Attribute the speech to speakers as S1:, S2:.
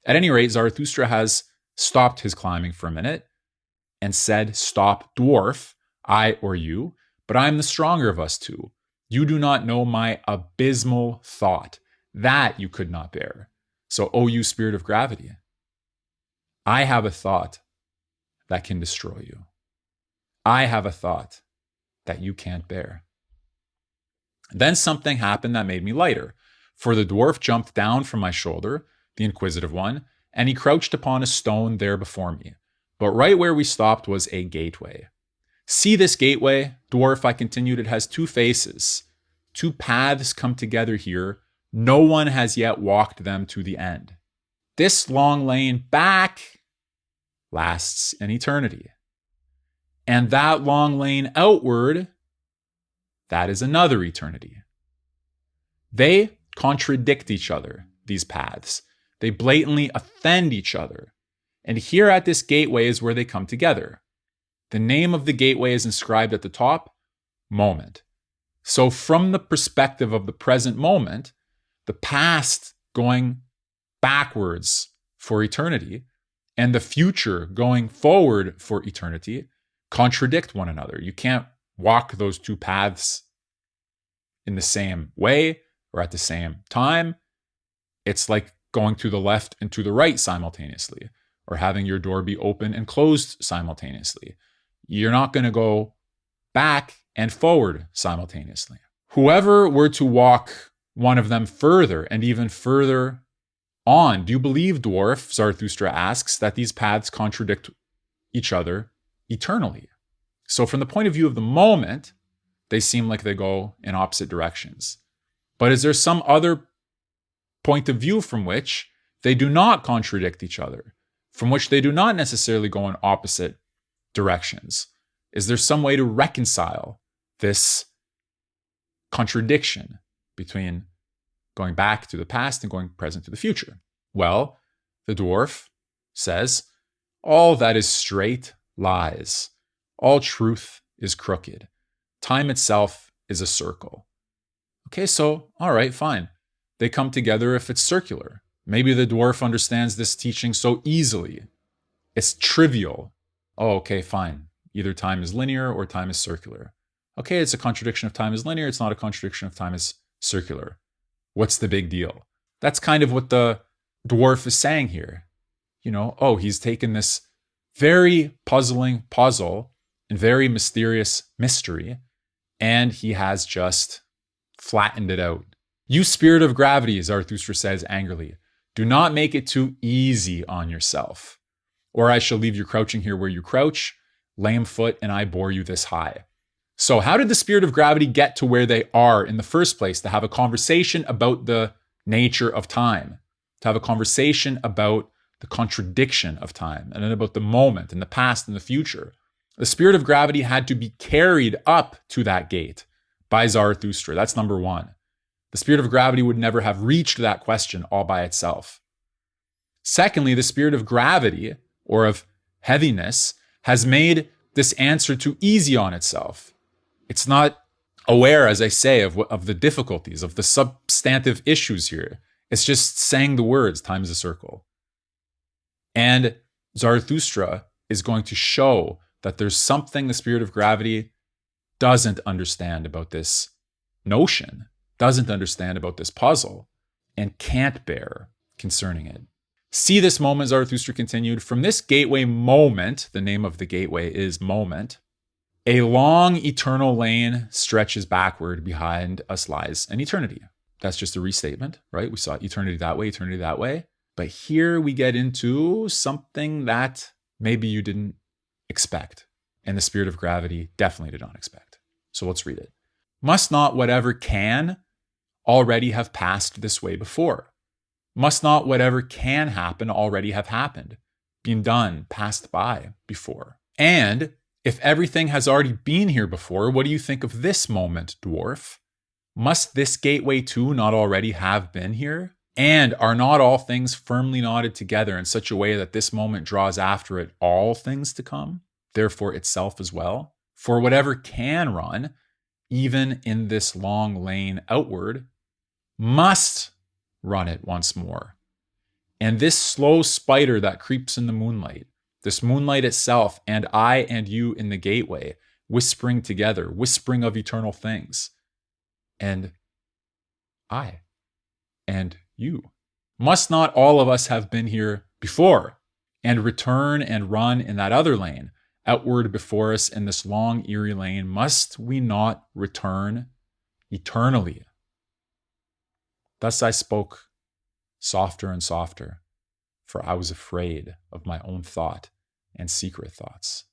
S1: At any rate, Zarathustra has stopped his climbing for a minute and said, "Stop, dwarf, I or you, but I am the stronger of us two. You do not know my abysmal thought. That you could not bear. So, O you spirit of gravity, I have a thought that can destroy you. I have a thought that you can't bear." Then something happened that made me lighter, for the dwarf jumped down from my shoulder, the inquisitive one, and he crouched upon a stone there before me. But right where we stopped was a gateway. "See this gateway, dwarf," I continued. "It has two faces. Two paths come together here. No one has yet walked them to the end. This long lane back lasts an eternity. And that long lane outward, that is another eternity. They contradict each other, these paths. They blatantly offend each other. And here at this gateway is where they come together. The name of the gateway is inscribed at the top, moment. So from the perspective of the present moment, the past going backwards for eternity and the future going forward for eternity contradict one another. You can't walk those two paths in the same way or at the same time. It's like going to the left and to the right simultaneously, or having your door be open and closed simultaneously. You're not going to go back and forward simultaneously. Whoever were to walk one of them further and even further on, do you believe, dwarf, Zarathustra asks, that these paths contradict each other eternally? So from the point of view of the moment, they seem like they go in opposite directions. But is there some other point of view from which they do not contradict each other, from which they do not necessarily go in opposite directions? Is there some way to reconcile this contradiction between going back to the past and going present to the future? Well, the dwarf says, "All that is straight lies. All truth is crooked. Time itself is a circle." Okay, so, all right, fine. They come together if it's circular. Maybe the dwarf understands this teaching so easily. It's trivial. Oh, okay, fine. Either time is linear or time is circular. Okay, it's a contradiction if time is linear. It's not a contradiction if time is circular. What's the big deal? That's kind of what the dwarf is saying here. He's taken this very puzzling puzzle and very mysterious mystery, and he has just flattened it out. "You spirit of gravity," Zarathustra says angrily, "do not make it too easy on yourself, or I shall leave you crouching here where you crouch, lame foot, and I bore you this high." So how did the spirit of gravity get to where they are in the first place, to have a conversation about the nature of time, to have a conversation about the contradiction of time, and then about the moment and the past and the future? The spirit of gravity had to be carried up to that gate by Zarathustra. That's number one. The spirit of gravity would never have reached that question all by itself. Secondly, the spirit of gravity, or of heaviness, has made this answer too easy on itself. It's not aware, as I say, of the difficulties, of the substantive issues here. It's just saying the words, time is a circle. And Zarathustra is going to show that there's something the spirit of gravity doesn't understand about this notion, doesn't understand about this puzzle, and can't bear concerning it. "See this moment," Zarathustra continued, "from this gateway moment," the name of the gateway is moment, "a long eternal lane stretches backward. Behind us lies an eternity." That's just a restatement, right? We saw eternity that way. But here we get into something that maybe you didn't expect, and the spirit of gravity definitely did not expect. So let's read it. "Must not whatever can already have passed this way before? Must not whatever can happen already have happened, been done, passed by before? And if everything has already been here before, what do you think of this moment, dwarf? Must this gateway too not already have been here? And are not all things firmly knotted together in such a way that this moment draws after it all things to come, therefore itself as well? For whatever can run, even in this long lane outward, must run it once more. And this slow spider that creeps in the moonlight, this moonlight itself, and I and you in the gateway, whispering together, whispering of eternal things. And I and you. Must not all of us have been here before and return and run in that other lane, outward before us in this long, eerie lane? Must we not return eternally? Thus I spoke softer and softer, for I was afraid of my own thought and secret thoughts.